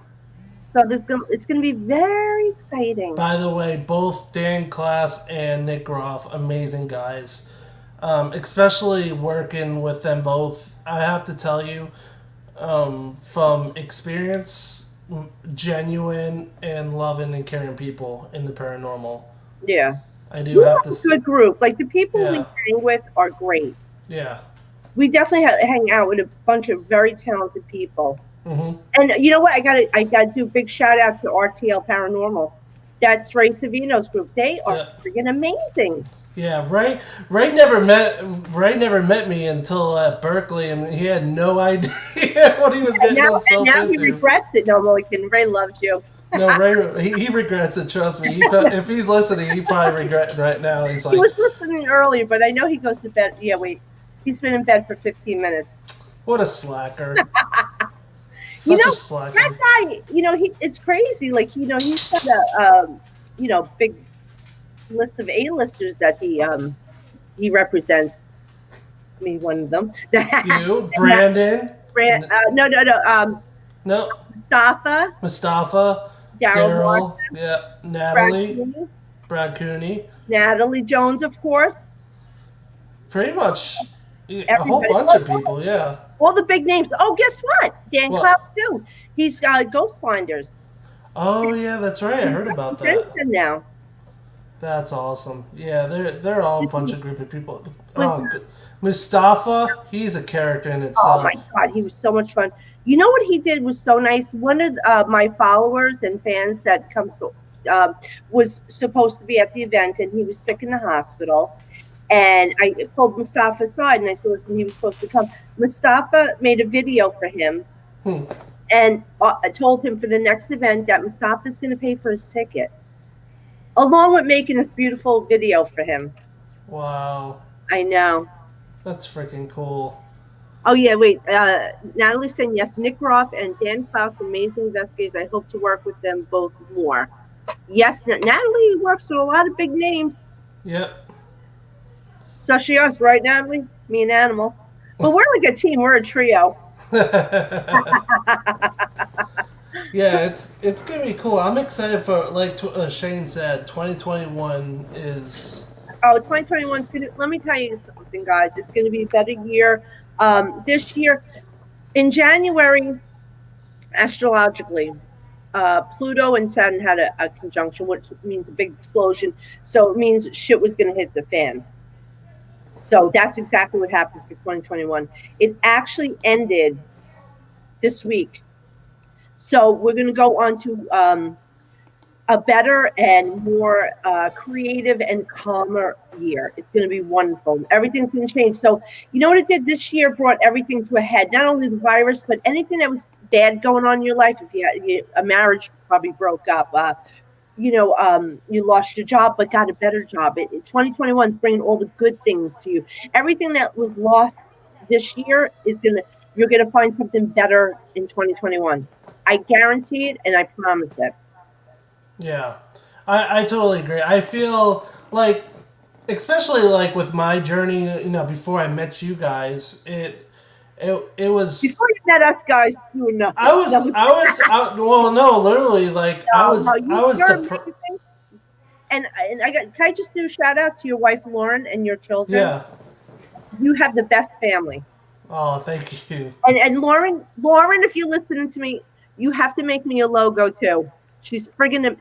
So it's going to be very exciting. By the way, both Dan Klaus and Nick Groff, amazing guys. Especially working with them both, I have to tell you, from experience, genuine and loving and caring people in the paranormal. Yeah. I do have to say. A good group. Like the people we hang with are great. Yeah. We definitely hang out with a bunch of very talented people. Mm-hmm. And you know what? I gotta do a big shout out to RTL Paranormal. That's Ray Savino's group. They are freaking amazing. Yeah, Ray never met me until at Berkeley, and he had no idea what he was getting himself now into. He regrets it. No, I'm kidding. Ray loves you. No, Ray, he regrets it. Trust me. If he's listening, he probably regretting right now. He's like, he was listening earlier, but I know he goes to bed. Yeah, wait, he's been in bed for 15 minutes. What a slacker! Such a slacker. That guy, it's crazy. Like, he's got a, big list of A-listers that he represents. Me, one of them. You, Brandon. No. Mustafa. Daryl. Yeah. Natalie. Brad Cooney. Natalie Jones, of course. Pretty much a whole bunch of people, yeah. All the big names. Oh, guess what? Dan Klaus, too. He's Ghost Finders. Oh, yeah, that's right. I heard about that. Now. That's awesome. Yeah, they're all a bunch of group of people. Oh, Mustafa, he's a character in itself. Oh, my God. He was so much fun. You know what he did was so nice? One of my followers and fans that comes was supposed to be at the event, and he was sick in the hospital. And I pulled Mustafa aside, and I said, listen, he was supposed to come. Mustafa made a video for him and I told him for the next event that Mustafa's going to pay for his ticket, along with making this beautiful video for him. Wow. I know. That's freaking cool. Oh yeah, wait. Natalie's saying yes. Nick Roth and Dan Klaus, amazing investigators. I hope to work with them both more. Yes, Natalie works with a lot of big names, Yep. especially us, right, Natalie? Me and Animal. But we're like a team. We're a trio. Yeah, it's gonna be cool. I'm excited for like Shane said. 2021 is. Oh, 2021. Let me tell you something, guys. It's going to be a better year. This year, in January, astrologically, Pluto and Saturn had a conjunction, which means a big explosion. So it means shit was going to hit the fan. So that's exactly what happened for 2021. It actually ended this week. So we're going to go on to a better and more creative and calmer year. It's going to be wonderful. Everything's going to change. So, you know what it did this year? Brought everything to a head. Not only the virus, but anything that was bad going on in your life. If you had, a marriage probably broke up. You lost your job, but got a better job. 2021 is bringing all the good things to you. Everything that was lost this year you're gonna find something better in 2021. I guarantee it, and I promise it. Yeah, I totally agree. I feel like, especially like with my journey, before I met you guys, it was before you met us guys doing nothing. Well, no, literally, like I was and can I just do a shout out to your wife Lauren and your children? Yeah. You have the best family. Oh, thank you. And Lauren, if you're listening to me, you have to make me a logo too. She's friggin'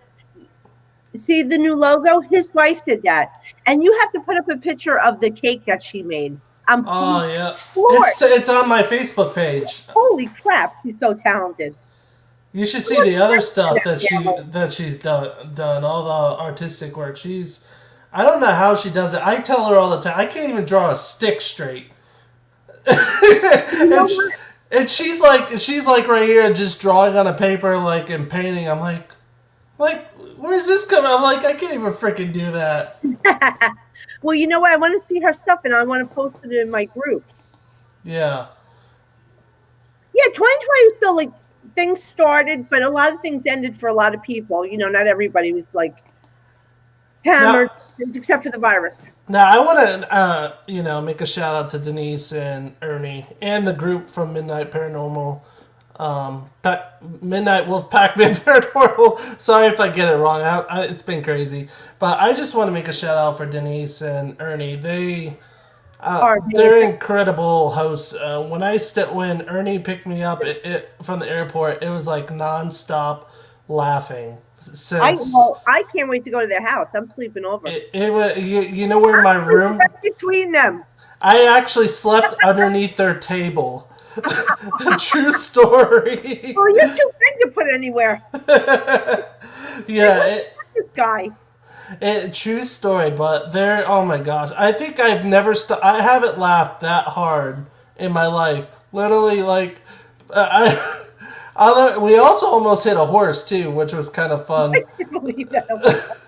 see the new logo? His wife did that. And you have to put up a picture of the cake that she made. Oh yeah. It's on my Facebook page. Holy crap, she's so talented. You should see the other stuff that she's done, all the artistic work. I don't know how she does it. I tell her all the time, I can't even draw a stick straight. and she's like right here just drawing on a paper like and painting. I'm like where's this coming? I'm like, I can't even freaking do that. Well, you know what? I want to see her stuff and I want to post it in my groups. Yeah. Yeah, 2020 was still like things started, but a lot of things ended for a lot of people. Not everybody was like hammered, except for the virus. Now, I want to, make a shout out to Denise and Ernie and the group from Midnight Paranormal. Midnight Wolf Pac-Man Paranormal. Sorry if I get it wrong. It's been crazy. But I just want to make a shout out for Denise and Ernie. They're incredible hosts. When Ernie picked me up from the airport, it was like nonstop laughing. I can't wait to go to their house. I'm sleeping over. You know where my room between them. I actually slept underneath their table. True story. Well, you're too big to put anywhere. Yeah. This guy. True story, but oh my gosh. I think I haven't laughed that hard in my life. Literally, like, we also almost hit a horse too, which was kind of fun. I can't believe that.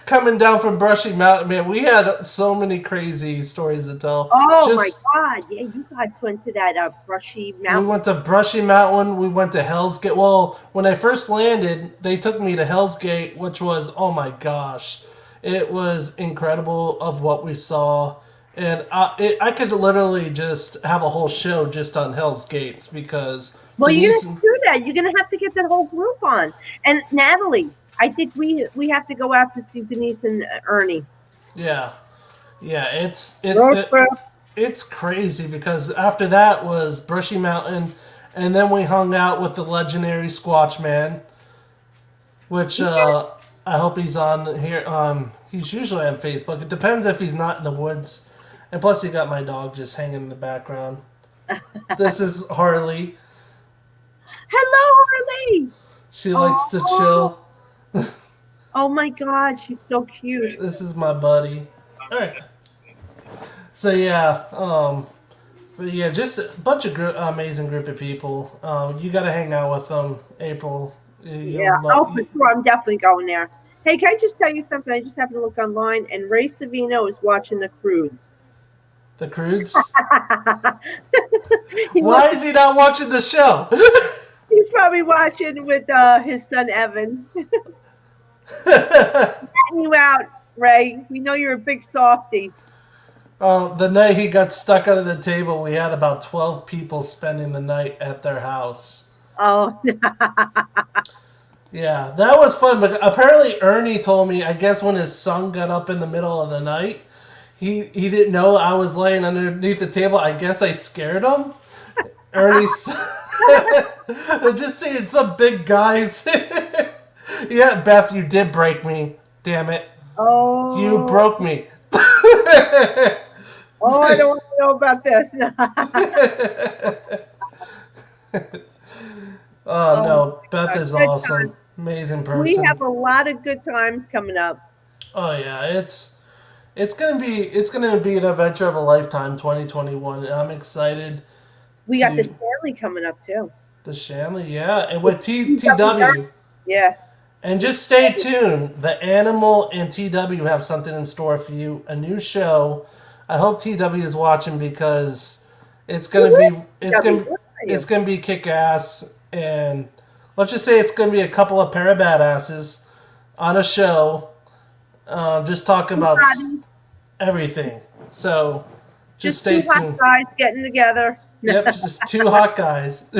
Coming down from Brushy Mountain, man, we had so many crazy stories to tell. Oh my God! Yeah, you guys went to that Brushy Mountain. We went to Brushy Mountain. We went to Hell's Gate. Well, when I first landed, they took me to Hell's Gate, which was, oh my gosh, it was incredible of what we saw. And I could literally just have a whole show just on Hell's Gates because. Well, you're gonna have to do that. You're gonna have to get that whole group on. And Natalie, I think we have to go out to see Denise and Ernie. Yeah, it's crazy because after that was Brushy Mountain, and then we hung out with the legendary Squatch Man, which I hope he's on here. He's usually on Facebook. It depends if he's not in the woods. And plus, you got my dog just hanging in the background. This is Harley. Hello, Harley. She likes to chill. Oh my God, she's so cute. This is my buddy. All right. So yeah, just a bunch of amazing group of people. You got to hang out with them, April. For sure. I'm definitely going there. Hey, can I just tell you something? I just happened to look online, and Ray Savino is watching the Croods. The Croods? Why is he not watching the show? He's probably watching with his son Evan. Getting you out, Ray. We know you're a big softie. The night he got stuck under the table, we had about 12 people spending the night at their house. Oh. Yeah, that was fun. But apparently Ernie told me, I guess when his son got up in the middle of the night, he didn't know I was laying underneath the table. I guess I scared him. Ernie's just seeing some big guys. Yeah, Beth, you did break me. Damn it. Oh. You broke me. Oh, I don't want to know about this. Oh, no. Beth is awesome. Amazing person. We have a lot of good times coming up. Oh, yeah. It's gonna be an adventure of a lifetime, 2021. And I'm excited. We got the Shanley coming up too. The Shanley, yeah, and with TW. Yeah. And just stay tuned. The Animal and TW have something in store for you. A new show. I hope TW is watching because it's gonna be kick ass, and let's just say it's gonna be a couple of pair of badasses on a show, just talking about everything. So just stay tuned. Two hot guys getting together. Yep, just two hot guys.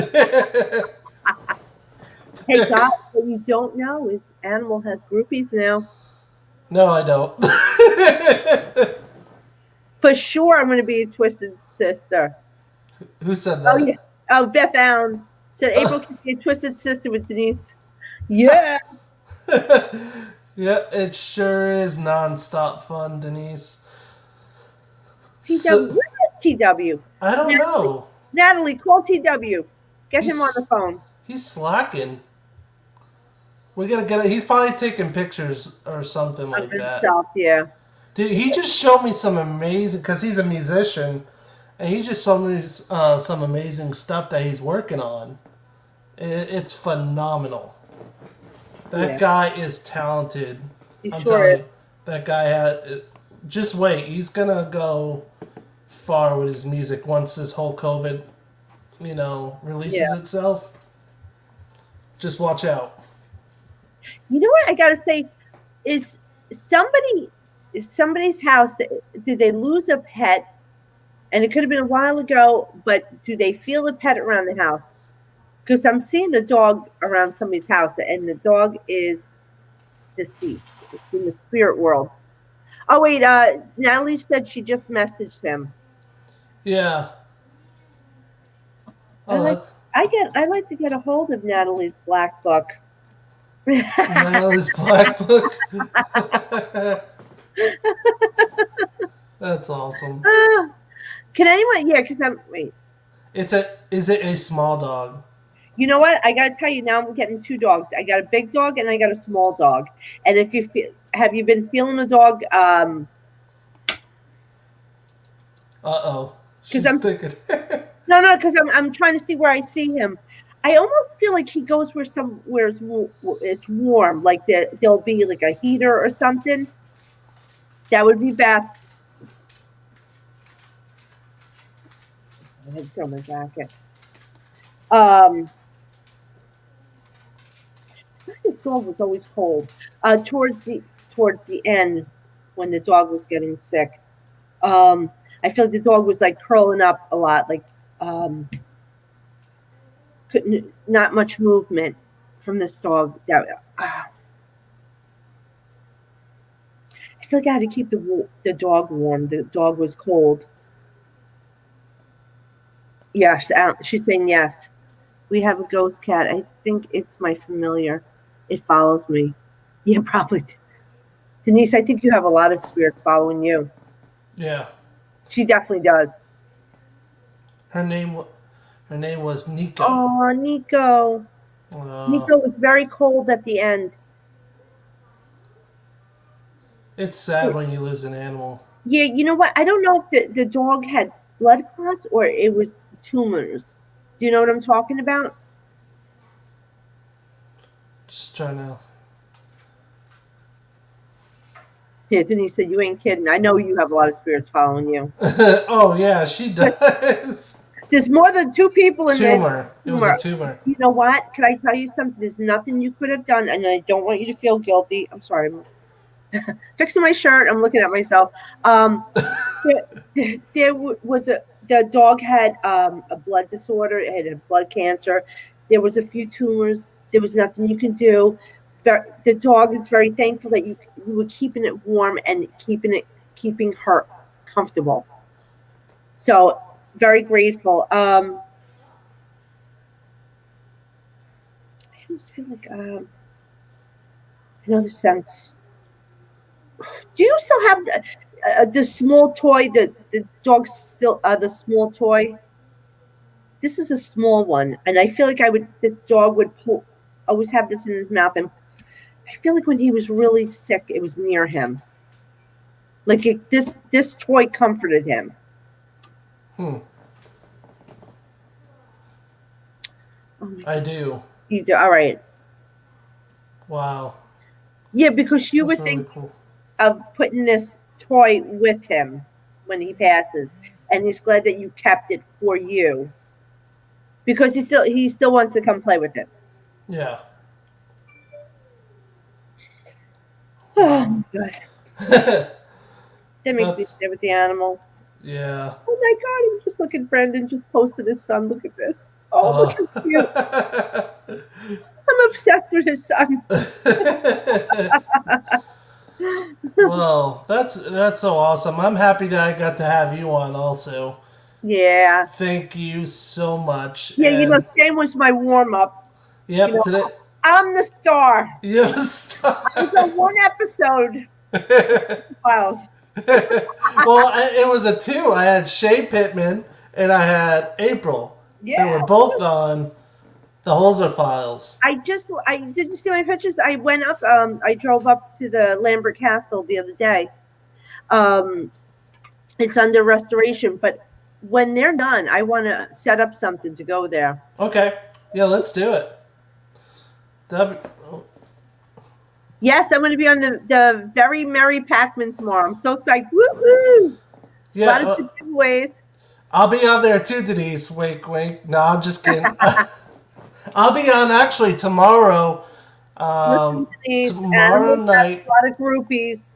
Hey, guys, what you don't know is Animal has groupies now. No, I don't. For sure, I'm going to be a Twisted Sister. Who said that? Oh, yeah. Oh, Beth Allen said April can be a Twisted Sister with Denise. Yeah. Yeah, it sure is nonstop fun, Denise. TW, where is TW? I don't know. Natalie, call TW. Get him on the phone. He's slacking. We gotta get it. He's probably taking pictures or something like that. Yeah. Dude, he just showed me some amazing, because he's a musician, and he just showed me some amazing stuff that he's working on. It's phenomenal. That guy is talented. I'm telling you, that guy had. Just wait, he's gonna go far with his music once this whole COVID, releases itself. Just watch out. You know what I gotta say is somebody's house. Did they lose a pet? And it could have been a while ago, but do they feel the pet around the house? Because I'm seeing a dog around somebody's house, and the dog is deceased. It's in the spirit world. Oh wait, Natalie said she just messaged him. Yeah. I like to get a hold of Natalie's black book. Natalie's black book. That's awesome. Can anyone? Yeah, because wait. Is it a small dog? You know what? I gotta tell you now. I'm getting two dogs. I got a big dog and I got a small dog. And if you have you been feeling a dog? She's thinking. No, because I'm trying to see where I see him. I almost feel like he goes where it's warm, like there'll be like a heater or something. That would be Beth. I had to throw my jacket. This dog was always cold. Towards the end, when the dog was getting sick, I feel like the dog was like curling up a lot, like not much movement from this dog. I feel like I had to keep the dog warm. The dog was cold. Yes, she's saying yes. We have a ghost cat. I think it's my familiar. It follows me. Yeah, probably. Denise, I think you have a lot of spirits following you. Yeah. She definitely does. Her name was Nico. Oh, Nico. Nico was very cold at the end. It's sad when you lose an animal. Yeah, you know what? I don't know if the dog had blood clots or it was tumors. Do you know what I'm talking about? Just trying to. Yeah, Denise said, you ain't kidding. I know you have a lot of spirits following you. Oh, yeah, she does. There's more than 2 people in there. Tumor. It was a tumor. You know what? Can I tell you something? There's nothing you could have done, and I don't want you to feel guilty. I'm sorry. I'm fixing my shirt. I'm looking at myself. There was the dog had a blood disorder. It had a blood cancer. There was a few tumors. There was nothing you could do. The dog is very thankful that you were keeping it warm and keeping her comfortable. So very grateful. I almost feel like I know this sounds. Do you still have the small toy? The dog's still the small toy. This is a small one, and I feel like this dog would always have this in his mouth, and I feel like when he was really sick, it was near him. Like this toy comforted him. I do. You do. All right. Wow. Yeah, because you That's would really think cool. of putting this toy with him when he passes, and he's glad that you kept it for you because he still wants to come play with it. Yeah. Oh my god. That makes me sad with the animals. Yeah. Oh my god, I'm just looking. Brendan just posted his son. Look at this. Oh, look how cute. I'm obsessed with his son. Well, that's so awesome. I'm happy that I got to have you on also. Yeah. Thank you so much. Yeah, Shane was my warm-up. Yep, today. I'm the star. You're the star. I was on one episode. Files. Well, it was a 2. I had Shay Pittman and I had April. Yeah. They were both on the Holzer Files. I did you see my pictures? I went up. I drove up to the Lambert Castle the other day. It's under restoration, but when they're done, I want to set up something to go there. Okay. Yeah, let's do it. Yes, I'm going to be on the Very Merry Pac-Man tomorrow. I'm so excited. Woo-hoo! Yeah. A lot of giveaways. I'll be on there too, Denise. Wink, wink. No, I'm just kidding. I'll be on actually tomorrow. Tomorrow night. A lot of groupies.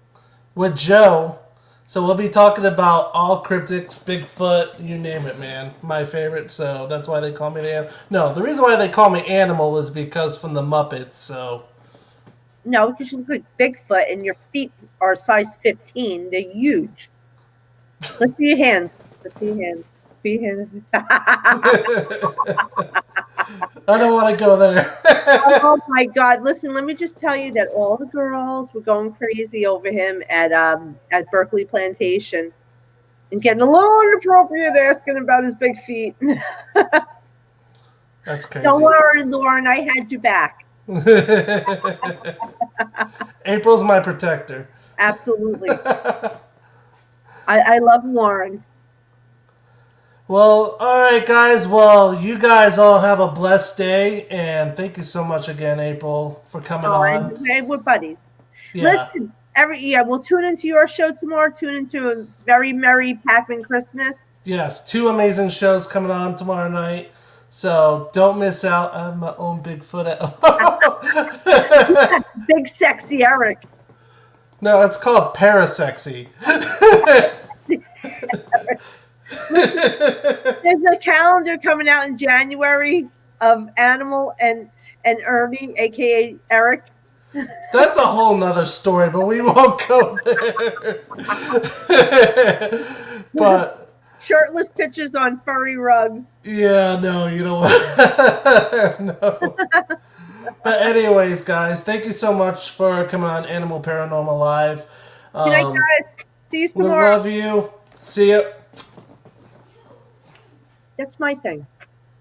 With Joe. So we'll be talking about all cryptics, Bigfoot, you name it, man. My favorite. So that's why they call me the animal. No, the reason why they call me Animal is because from the Muppets. So. No, because you look like Bigfoot and your feet are size 15. They're huge. Let's see your hands. Let's see your hands. See your hands. I don't want to go there. Oh my God! Listen, let me just tell you that all the girls were going crazy over him at Berkeley Plantation and getting a little inappropriate, asking about his big feet. That's crazy. Don't worry, Lauren. I had you back. April's my protector. Absolutely. I love Lauren. Well, all right, guys. Well, you guys all have a blessed day, and thank you so much again, April, for coming on. We're buddies. Yeah. Listen, we'll tune into your show tomorrow. Tune into a Very Merry Pac-Man Christmas. Yes, 2 amazing shows coming on tomorrow night. So don't miss out. I have my own Bigfoot. Big Sexy Eric. No, it's called Parasexy. There's a calendar coming out in January of Animal and Ernie, a.k.a. Eric. That's a whole nother story, but we won't go there. But shirtless pictures on furry rugs. Yeah, no, you know what? No. But anyways, guys, thank you so much for coming on Animal Paranormal Live. Good night, guys. See you tomorrow. We love you. See you. That's my thing.